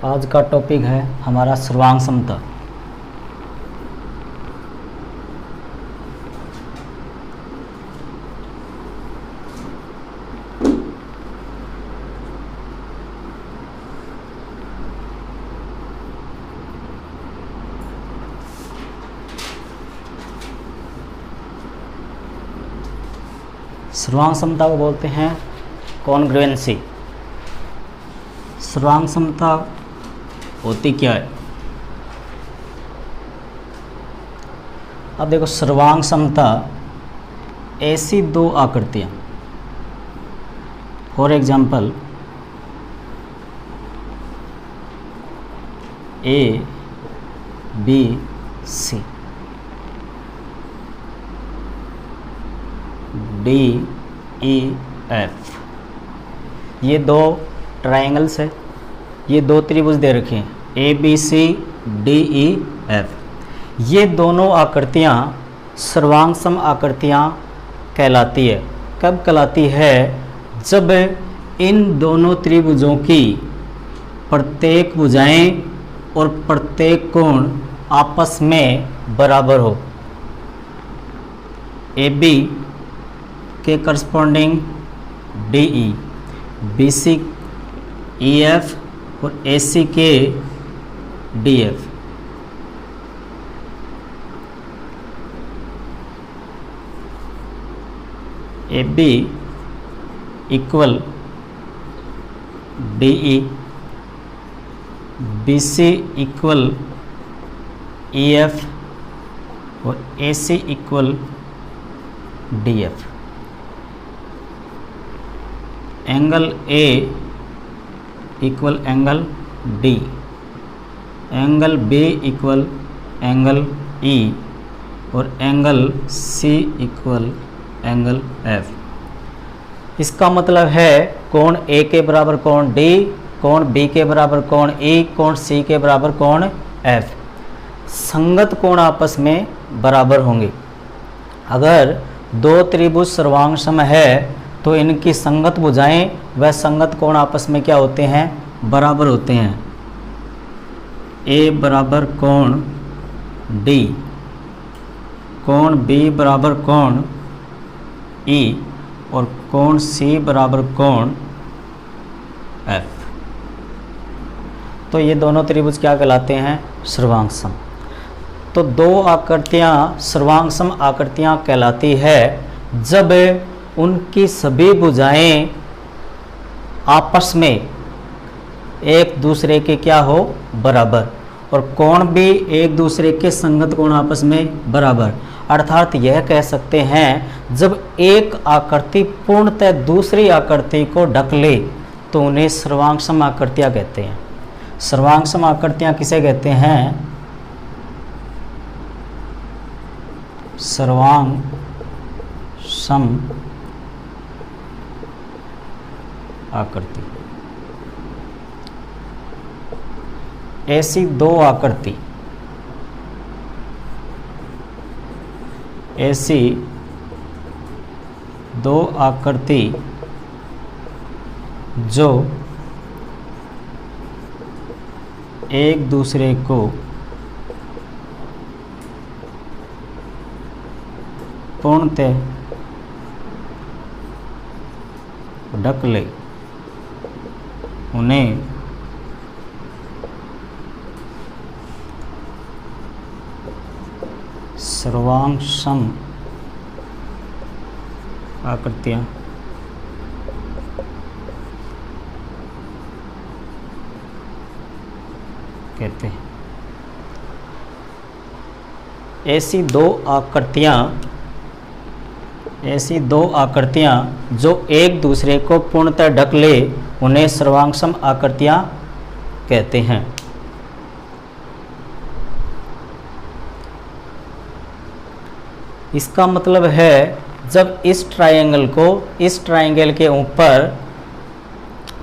आज का टॉपिक है हमारा सर्वांग समता। सर्वांग समता को बोलते हैं कॉन्ग्रुएंसी। सर्वांग समता होती क्या है? अब देखो, सर्वांग समता ऐसी दो आकृतियां, for example A B C, D E F, ये दो ट्रायंगल्स है, ये दो त्रिभुज दे रखे हैं A B C D E F. ये दोनों आकृतियाँ सर्वांग सम आकृतियाँ कहलाती है। कब कहलाती है? जब इन दोनों त्रिभुजों की प्रत्येक भुजाएं और प्रत्येक कोण आपस में बराबर हो। ए बी के corresponding D E, B C E F और ए सी के D F. A B equal D E, B C equal E F और A C equal D F. Angle A equal angle D, angle B equal angle E और angle C equal angle F. इसका मतलब है कोण ए के बराबर कोण D, कोण बी के बराबर कोण ई, कोण सी के बराबर कोण एफ। संगत कोण आपस में बराबर होंगे। अगर दो त्रिभुज सर्वांग सम है तो इनकी संगत भुजाएं व संगत कोण आपस में क्या होते हैं? बराबर होते हैं। ए बराबर कोण डी, कोण बी बराबर कोण ई और कोण सी बराबर कोण एफ। तो ये दोनों त्रिभुज क्या कहलाते हैं? सर्वांग सम। तो दो आकृतियाँ सर्वांग सम आकृतियाँ कहलाती है जब उनकी सभी भुजाएं आपस में एक दूसरे के क्या हो? बराबर, और कोण भी एक दूसरे के संगत कोण आपस में बराबर। अर्थात यह कह सकते हैं जब एक आकृति पूर्णतः दूसरी आकृति को ढक ले तो उन्हें सर्वांग सम आकृतियाँ कहते हैं। सर्वांग सम आकृतियाँ किसे कहते हैं? सर्वांग सम आकृति। ऐसी दो आकृति, ऐसी दो आकृति जो एक दूसरे को पूर्णतः ढक ले उन्हें सर्वांग सम आकृतियाँ कहते हैं। ऐसी दो आकृतियाँ जो एक दूसरे को पूर्णतः ढक ले उन्हें सर्वांग सम आकृतियाँ कहते हैं। इसका मतलब है जब इस ट्रायंगल को इस ट्रायंगल के ऊपर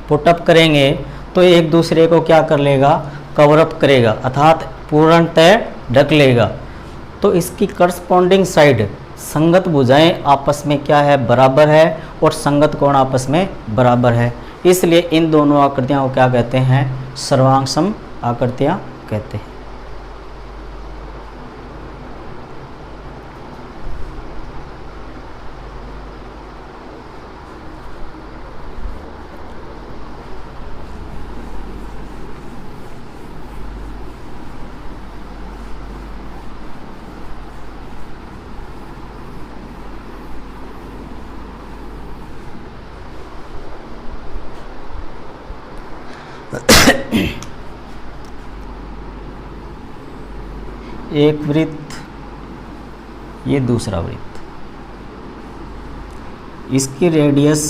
पुटअप करेंगे तो एक दूसरे को क्या कर लेगा? कवर अप करेगा, अर्थात पूर्णतः ढक लेगा। तो इसकी करस्पॉन्डिंग साइड संगत भुजाएं आपस में क्या है? बराबर है, और संगत कोण आपस में बराबर है। इसलिए इन दोनों आकृतियों को क्या कहते हैं? सर्वांग सम आकृतियां कहते हैं। एक वृत्त, ये दूसरा वृत्त, इसकी रेडियस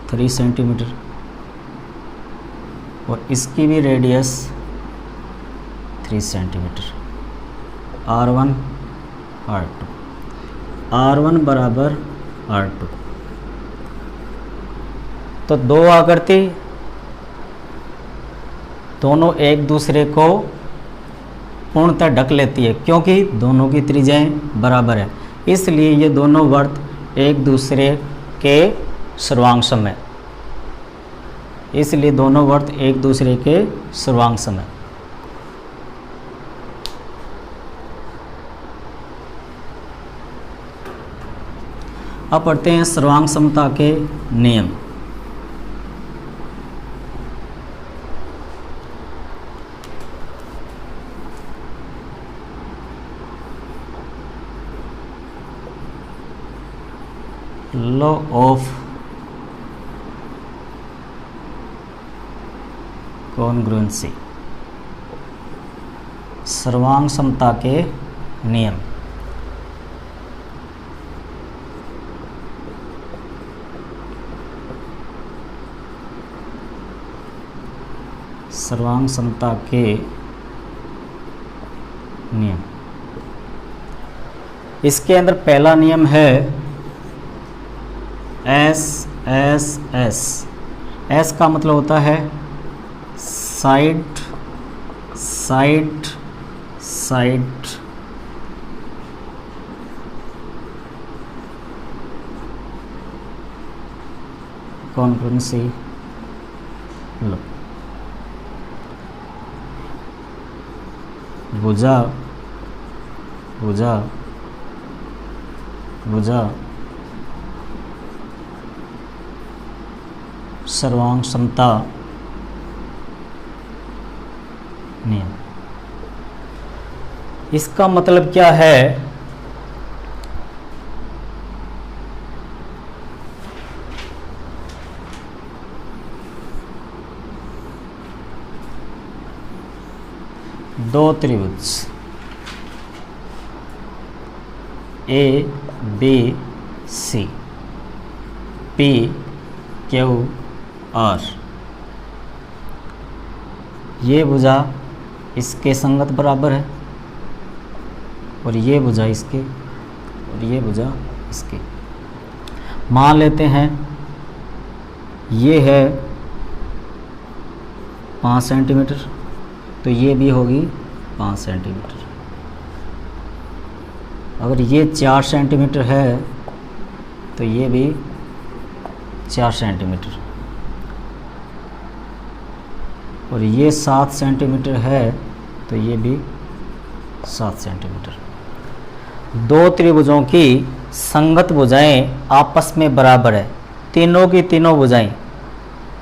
3 सेंटीमीटर और इसकी भी radius 3 centimetre. R1 R2, R1 बराबर R2। तो दो आकृति दोनों एक दूसरे को पूर्णतः ढक लेती है, क्योंकि दोनों की त्रिज्याएं बराबर है। इसलिए ये दोनों वृत्त एक दूसरे के सर्वांग सम है। इसलिए दोनों वृत्त एक दूसरे के सर्वांग सम है। अब पढ़ते हैं सर्वांग समता के नियम। लॉ ऑफ कॉन्ग्रुएंसी, सर्वांग समता के नियम। सर्वांग समता के नियम, इसके अंदर पहला नियम है एस एस एस। एस का मतलब होता है side side side congruency law. भुजा भुजा भुजा सर्वांग समता नियम। इसका मतलब क्या है? दो त्रिभुज A B C, P Q R, ये भुजा इसके संगत बराबर है और ये भुजा इसके और ये भुजा इसके। मान लेते हैं ये है 5 सेंटीमीटर, तो ये भी होगी 5 सेंटीमीटर। अगर ये 4 सेंटीमीटर है तो ये भी 4 सेंटीमीटर, और ये 7 सेंटीमीटर है तो ये भी 7 सेंटीमीटर। दो त्रिभुजों की संगत भुजाएं आपस में बराबर है। तीनों की तीनों भुजाएं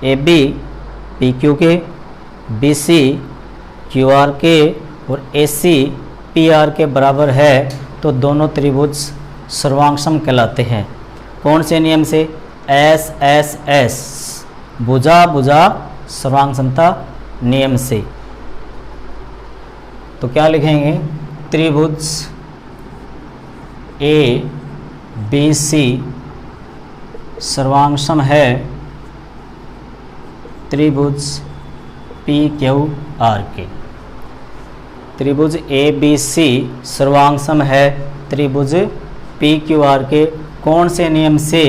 ए बी पी क्यू के, बी सी क्यू आर के और ए सी पी आर के बराबर है, तो दोनों त्रिभुज सर्वांग सम कहलाते हैं। कौन से नियम से? एस एस एस, भुजा भुजा सर्वांग समता नियम से। तो क्या लिखेंगे? त्रिभुज ए बी सी सर्वांग सम है त्रिभुज पी क्यू आर के। त्रिभुज ए बी सी सर्वांग सम है त्रिभुज पी क्यू आर के। कौन से नियम से?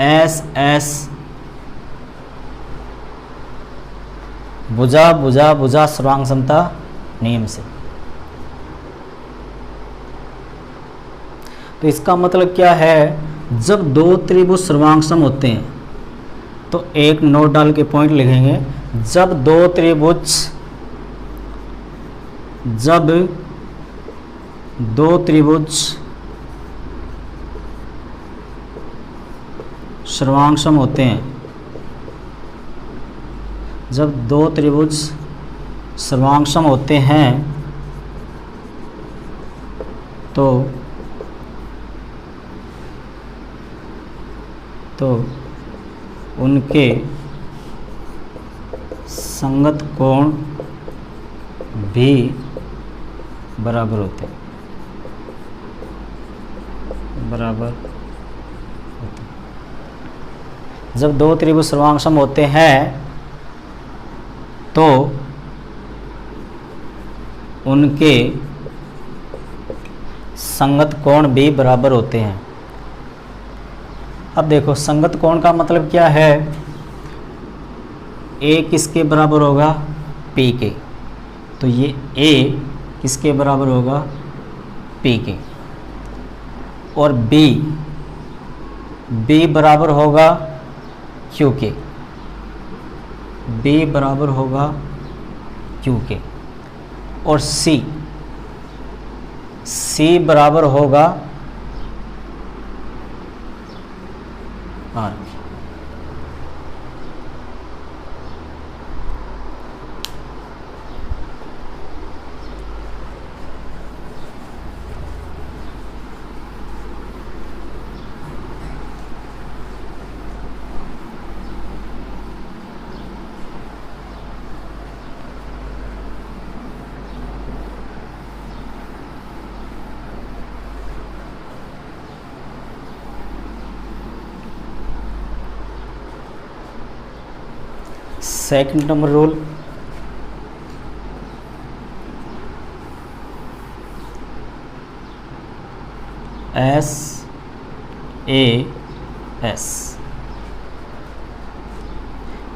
एस एस, भुजा भुजा भुजा सर्वांग समता नियम से। तो इसका मतलब क्या है? जब दो त्रिभुज सर्वांग सम होते हैं तो एक नोट डाल के पॉइंट लिखेंगे। जब दो त्रिभुज सर्वांग सम होते हैं, जब दो त्रिभुज सर्वांग सम होते हैं तो उनके संगत कोण भी बराबर होते हैं, जब दो त्रिभुज सर्वांग सम होते हैं तो उनके संगत कोण भी बराबर होते हैं। अब देखो संगत कोण का मतलब क्या है, ए किसके बराबर होगा, पी के, तो ये ए किसके बराबर होगा, पी के, और बी बराबर होगा क्यू के, बी बराबर होगा क्यू के, और सी बराबर होगा R. Second number rule, SAS,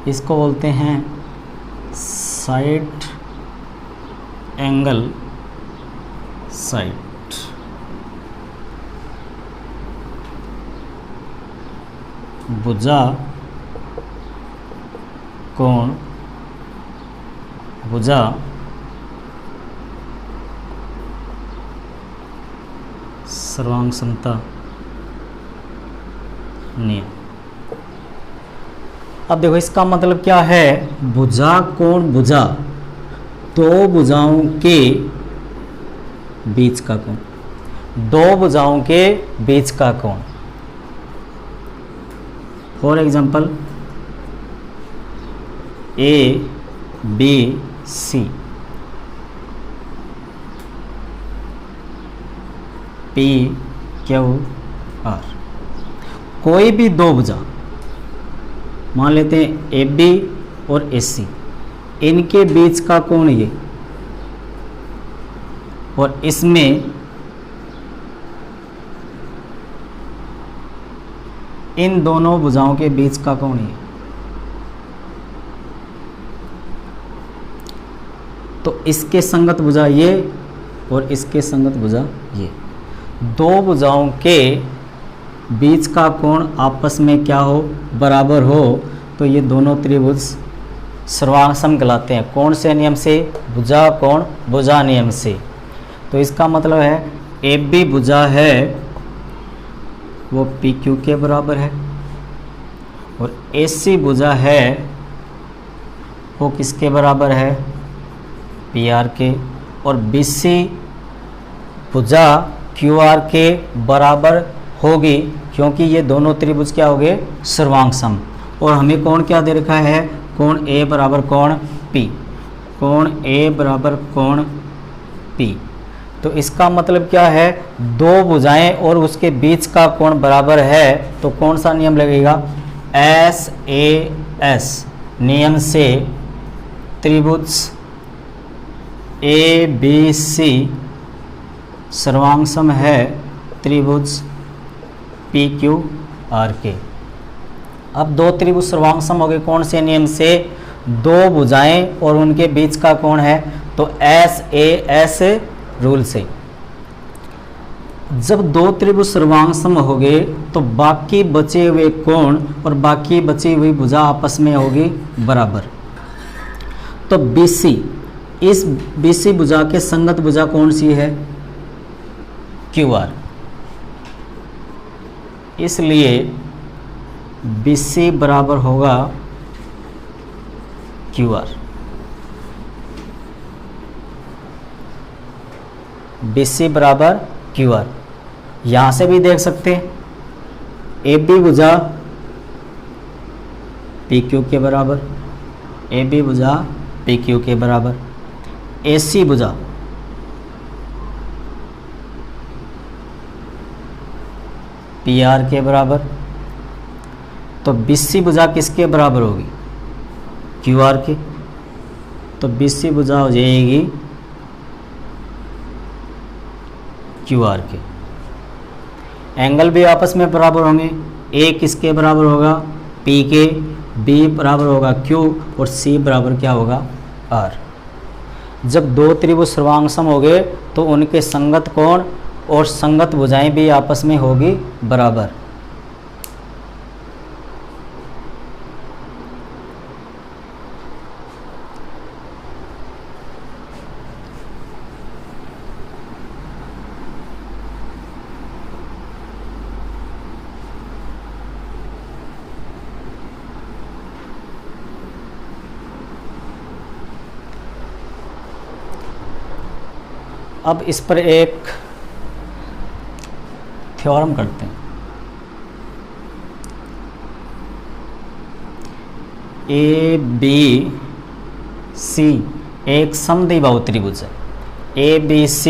इसको बोलते हैं साइड एंगल साइड। भुजा कोण, भुजा सर्वांग समता नियम। अब देखो इसका मतलब क्या है, भुजा कोण, भुजा दो भुजाओं के बीच का कोण, दो भुजाओं के बीच का कोण। फॉर एग्जाम्पल ABC, PQR, कोई भी दो भुजा मान लेते हैं AB और AC, इनके बीच का कोण ये, और इसमें इन दोनों भुजाओं के बीच का कोण ये। तो इसके संगत भुजा ये और इसके संगत भुजा ये, दो भुजाओं के बीच का कोण आपस में क्या हो, बराबर हो, तो ये दोनों त्रिभुज सर्वांग सम कहलाते हैं। कौन से नियम से, भुजा कोण भुजा नियम से। तो इसका मतलब है AB भुजा है वो PQ के बराबर है, और AC भुजा है वो किसके बराबर है, PR के, और BC भुजा QR के बराबर होगी, क्योंकि ये दोनों त्रिभुज क्या हो गए, सर्वांग सम। और हमें कोण क्या दे रखा है, कोण A बराबर कोण P, कोण A बराबर कोण P। तो इसका मतलब क्या है, दो भुजाएं और उसके बीच का कोण बराबर है, तो कौन सा नियम लगेगा, SAS नियम से त्रिभुज ABC सर्वांग सम है त्रिभुज PQR के। अब दो त्रिभुज सर्वांग सम हो गए कौन से नियम से, दो भुजाएं और उनके बीच का कोण है, तो SAS रूल से। जब दो त्रिभुज सर्वांग हो गए तो बाकी बचे हुए कोण और बाकी बची हुई भुजा आपस में होगी बराबर। तो BC, इस BC भुजा के संगत भुजा कौन सी है? QR। इसलिए BC बराबर होगा QR। BC बराबर QR। यहां से भी देख सकते हैं AB भुजा PQ के बराबर, AB भुजा PQ के बराबर, AC भुजा PR के बराबर। तो BC भुजा किसके बराबर होगी? QR के। तो BC भुजा हो जाएगी QR के। एंगल भी आपस में बराबर होंगे। A किसके बराबर होगा? P के, B बराबर होगा Q और C बराबर क्या होगा? R। जब दो त्रिभुज सर्वांग सम हो गए तो उनके संगत कोण और संगत भुजाएं भी आपस में होगी बराबर। अब इस पर एक थ्योरम करते हैं। ABC एक समद्विबाहु त्रिभुज है। ABC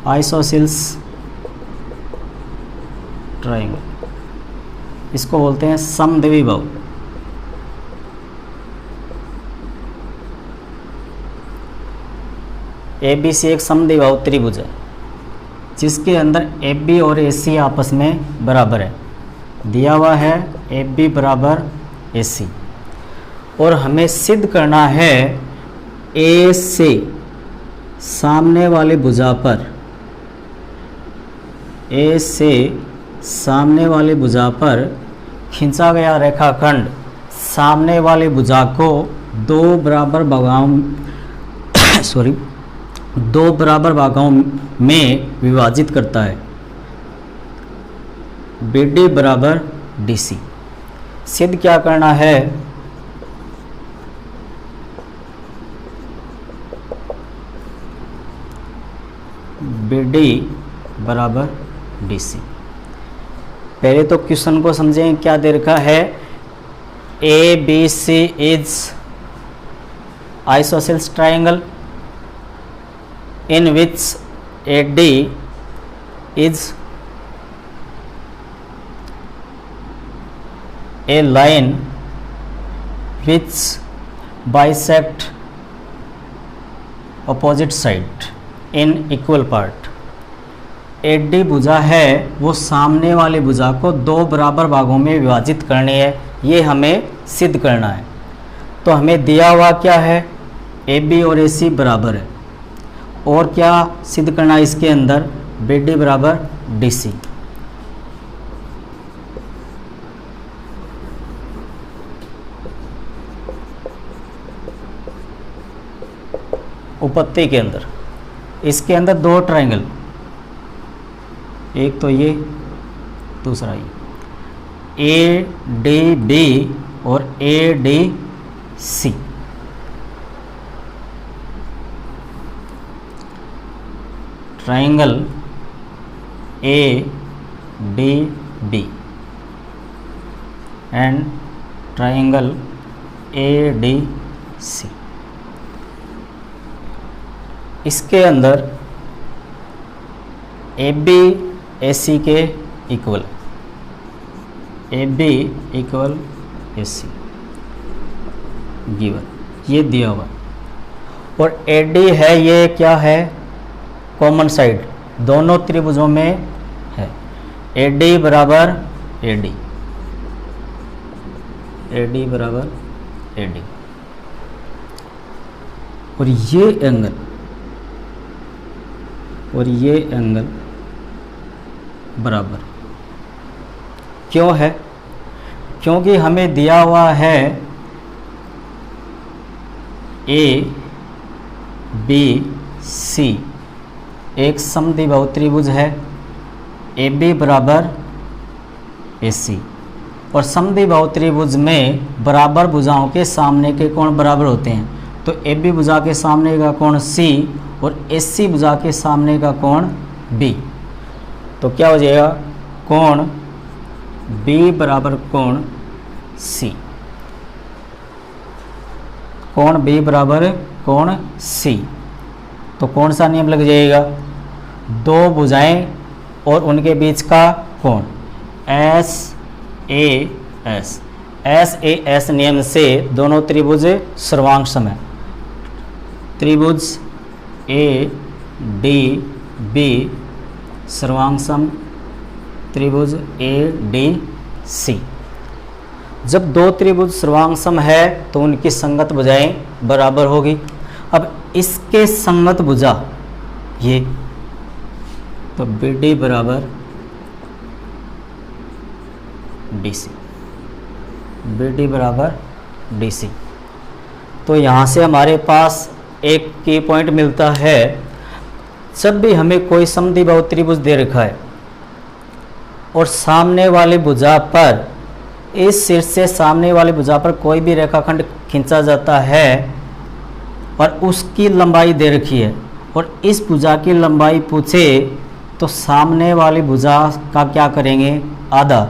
आइसोसेल्स ट्रायंगल, इसको बोलते हैं समद्विबाहु। ABC एक समद्विबाहु त्रिभुज है जिसके अंदर AB और AC आपस में बराबर है। दिया हुआ है AB बराबर AC और हमें सिद्ध करना है A से सामने वाली भुजा पर, A से सामने वाली भुजा पर खींचा गया रेखाखंड सामने वाली भुजा को दो बराबर भागों में विभाजित करता है। BD बराबर DC। सिद्ध क्या करना है? BD बराबर DC। पहले तो क्वेश्चन को समझें, क्या दे रखा है? ABC is isosceles triangle in which AD is a line which bisect opposite side in equal part। AD भुजा है वो सामने वाली भुजा को दो बराबर भागों में विभाजित करनी है, ये हमें सिद्ध करना है। तो हमें दिया हुआ क्या है? AB और AC बराबर है और क्या सिद्ध करना है इसके अंदर? BD बराबर DC। उपपत्ति के अंदर, इसके अंदर दो ट्रायंगल, एक तो ये, दूसरा ये, ADB और ADC। Triangle ADB and triangle ADC। इसके अंदर AB AC के equal, AB equal AC given, ये दिया हुआ। और AD है, ये क्या है? कॉमन साइड, दोनों त्रिभुजों में ए डी बराबर ए डी, ए डी बराबर ए डी, और ये एंगल बराबर। क्यों है? क्योंकि हमें दिया हुआ है ए बी सी एक समद्विबाहु त्रिभुज है, ए बी बराबर ए सी, और समद्विबाहु त्रिभुज में बराबर भुजाओं के सामने के कोण बराबर होते हैं। तो ए बी भुजा के सामने का कोण सी और ए सी भुजा के सामने का कोण बी। तो क्या हो जाएगा? कोण बी बराबर कोण सी, कोण बी बराबर कोण सी। तो कौन सा नियम लग जाएगा? दो भुजाएं और उनके बीच का कोण एस ए एस नियम से दोनों त्रिभुज सर्वांगसम है। त्रिभुज ए डी बी सर्वांगसम त्रिभुज ए डी सी। जब दो त्रिभुज सर्वांगसम है तो उनकी संगत भुजाएं बराबर होगी। अब इसके संगत भुजा ये, तो बी डी बराबर डी सी, बी डी बराबर डी सी। तो यहाँ से हमारे पास एक की पॉइंट मिलता है, जब भी हमें कोई समद्विबाहु त्रिभुज दे रखा है और सामने वाली भुजा पर, इस शीर्ष से सामने वाली भुजा पर कोई भी रेखाखंड खींचा जाता है और उसकी लंबाई दे रखी है और इस भुजा की लंबाई पूछे तो सामने वाली भुजा का क्या करेंगे? आधा।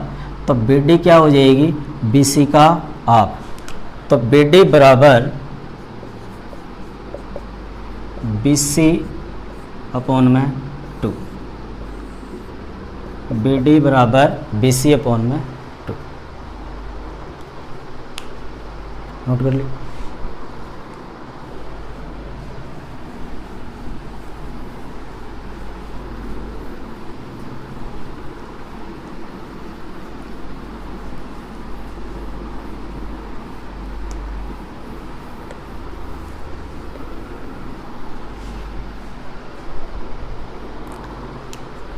तो बी डी क्या हो जाएगी? बी सी का हाफ। तो बी डी बराबर बी सी अपॉन में 2, बी डी बराबर बी सी अपॉन में 2। नोट कर ली।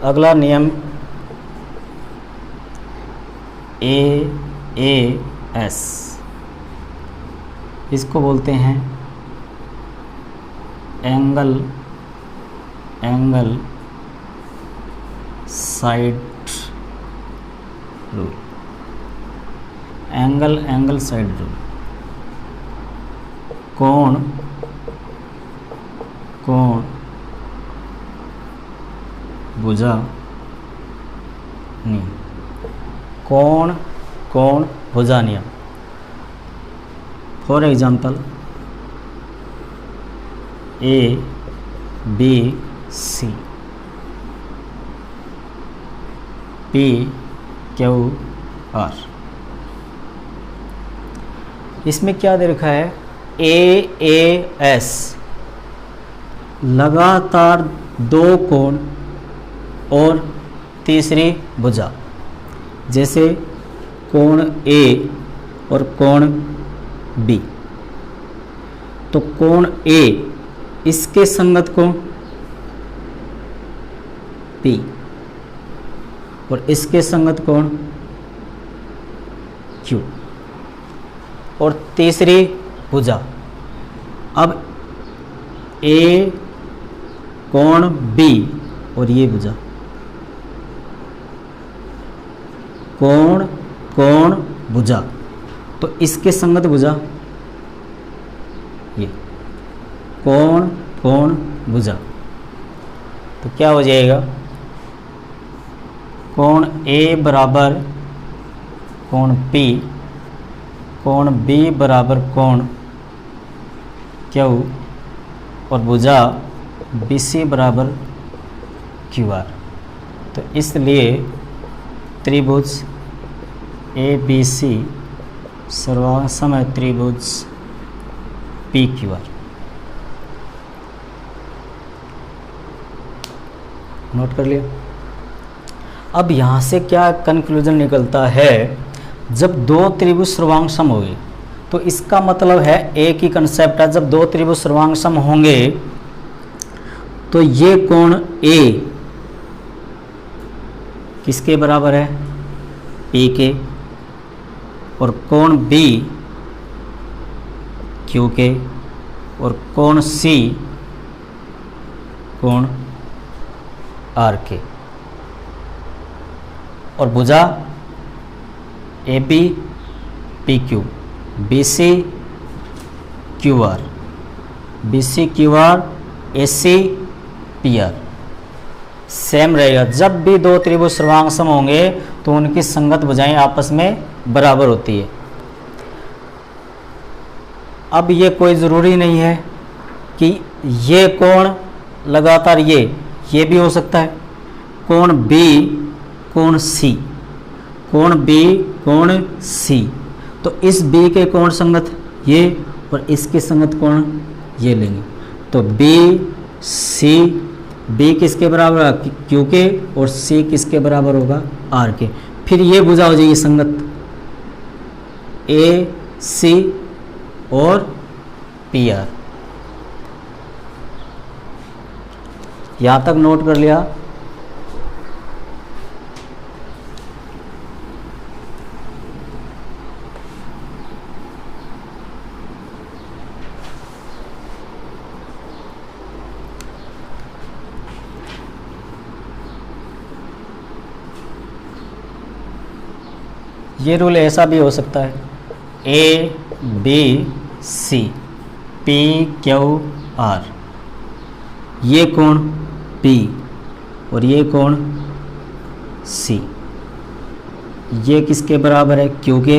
अगला नियम ए एस, इसको बोलते हैं angle side rule, angle side rule. कोण भुजा नियम, कोण भुजा नियम। For example A B C, P Q R. इसमें क्या दे रखा है? ए एस लगातार दो कोण और तीसरी भुजा, जैसे कोण ए और कोण बी। तो कोण ए इसके संगत कोण पी और इसके संगत कोण क्यू, और तीसरी भुजा। अब ए कोण बी और ये भुजा, कोण भुजा, तो इसके संगत भुजा ये कोण भुजा। तो क्या हो जाएगा? कोण ए बराबर कोण पी, कोण बी बराबर कोण क्यू, और भुजा बी सी बराबर क्यू आर। तो इसलिए त्रिभुज ए बी सी सर्वांगसम त्रिभुज पी क्यू आर। नोट कर लिया। अब यहाँ से क्या कंक्लूजन निकलता है, जब दो त्रिभुज सर्वांग सम होंगे तो इसका मतलब है एक ही कंसेप्ट है, जब दो त्रिभुज सर्वांग सम होंगे तो ये कोण A किसके बराबर है, P के, और कोण B Q के, और कोण C कोण R के, और भुजा AB PQ, BC QR, BC QR, AC PR same रहेगा। जब भी दो त्रिभुज सर्वांग सम होंगे तो उनकी संगत भुजाएं आपस में बराबर होती है। अब ये कोई ज़रूरी नहीं है कि ये कोण लगातार ये भी हो सकता है, कोण B कोण C, कोण B कोण C, तो इस B के कोण संगत ये और इसके संगत कोण ये लेंगे, तो B C, B किसके बराबर होगा, Q के, और C किसके बराबर होगा, R के। फिर ये भुजा हो जाएगी संगत A C और PR। यहाँ तक नोट कर लिया। ये रूल ऐसा भी हो सकता है, A B C P Q R, ये कोण P और ये कोण C, ये किसके बराबर है, Q के,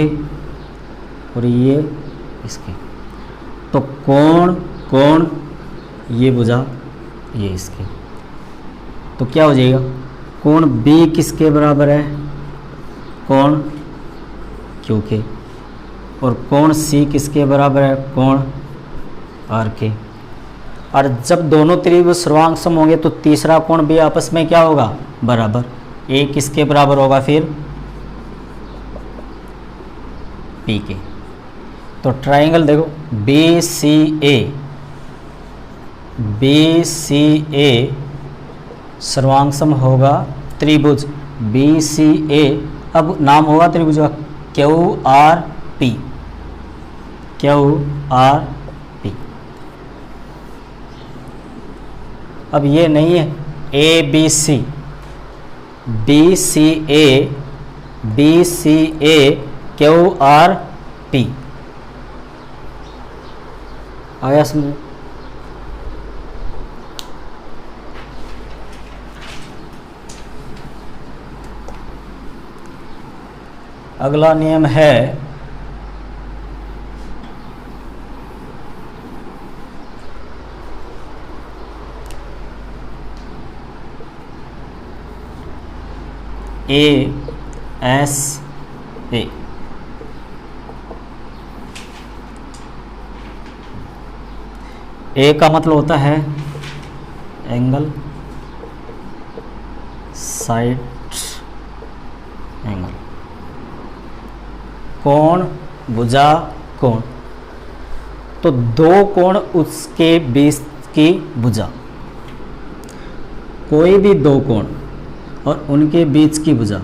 और ये इसके, तो कोण कोण ये भुजा ये इसके, तो क्या हो जाएगा, कोण B किसके बराबर है, कोण Q के, और कोण C किसके बराबर है, कोण R के। और जब दोनों त्रिभुज सर्वांग सम होंगे तो तीसरा कोण भी आपस में क्या होगा, बराबर। A किसके बराबर होगा फिर, P के। तो ट्राइंगल देखो BCA सर्वांग सम होगा त्रिभुज BCA, अब नाम होगा त्रिभुज का QRP, QRP। अब ये नहीं है ABC, BCA QRP, आया समझ। अगला नियम है ASA, A का मतलब होता है एंगल, साइड एंगल, कोण भुजा कोण, तो दो कोण उसके बीच की भुजा, कोई भी दो कोण और उनके बीच की भुजा,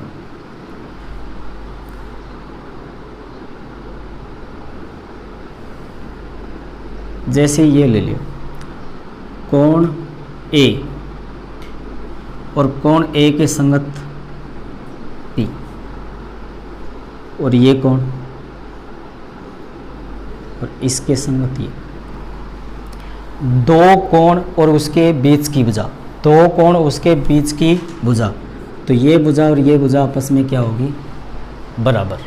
जैसे ये ले लियो, कोण A और कोण A के संगत P, और ये कोण और इसके संगत ये, दो कोण और उसके बीच की भुजा, दो कोण उसके बीच की भुजा, तो ये भुजा और ये भुजा आपस में क्या होगी, बराबर।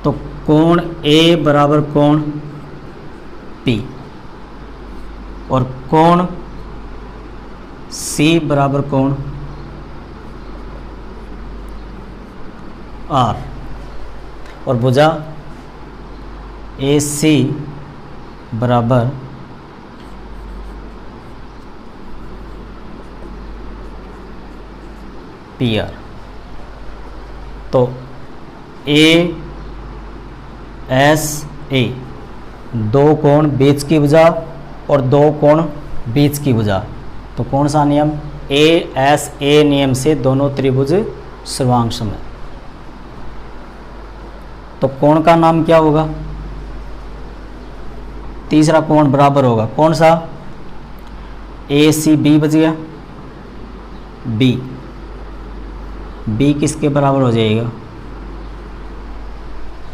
तो कोण A बराबर कोण P और कोण C बराबर कोण R, और भुजा AC बराबर पी आर। तो ए एस ए, दो कोण बीच की भुजा और दो कोण बीच की भुजा, तो कौन सा नियम? ए एस ए नियम से दोनों त्रिभुज सर्वांग है। तो कोण का नाम क्या होगा? तीसरा कोण बराबर होगा कौन सा? ए सी बी बच गया, बी, बी किसके बराबर हो जाएगा?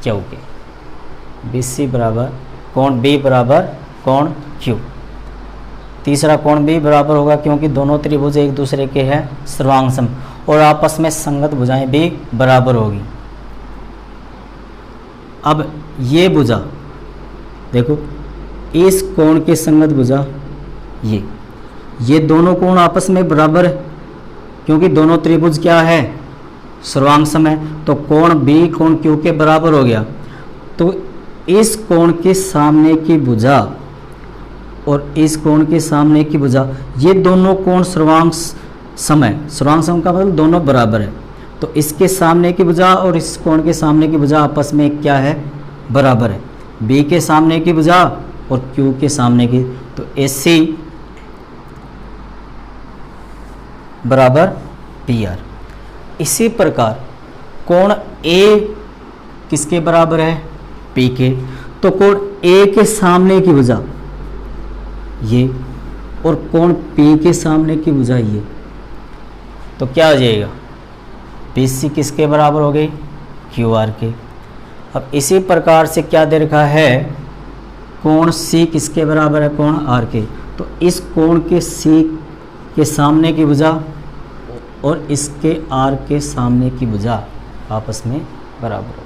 क्यू के। बी सी बराबर कोण बी बराबर कोण क्यू। तीसरा कोण भी बराबर होगा क्योंकि दोनों त्रिभुज एक दूसरे के हैं सर्वांग सम और आपस में संगत भुजाएं भी बराबर होगी। अब ये भुजा देखो, इस कोण के संगत भुजा ये दोनों कोण आपस में बराबर है क्योंकि दोनों त्रिभुज क्या है? सर्वांग सम है। तो कोण बी कोण क्यू के बराबर हो गया। तो इस कोण के सामने की भुजा और इस कोण के सामने की भुजा, ये दोनों कोण सर्वांग सम है। सर्वांग सम का मतलब दोनों बराबर है। तो इसके सामने की भुजा और इस कोण के सामने की भुजा आपस में क्या है? बराबर है। बी के सामने की भुजा और क्यू के सामने की, तो AC बराबर पी आर। इसी प्रकार कोण A किसके बराबर है? P के। तो कोण A के सामने की भुजा ये और कोण P के सामने की भुजा ये, तो क्या हो जाएगा? BC किसके बराबर हो गई? QR के। अब इसी प्रकार से क्या दे रखा है? कोण C किसके बराबर है? कोण R के। तो इस कोण के C के सामने की भुजा और इसके R के सामने की भुजा आपस में बराबर है।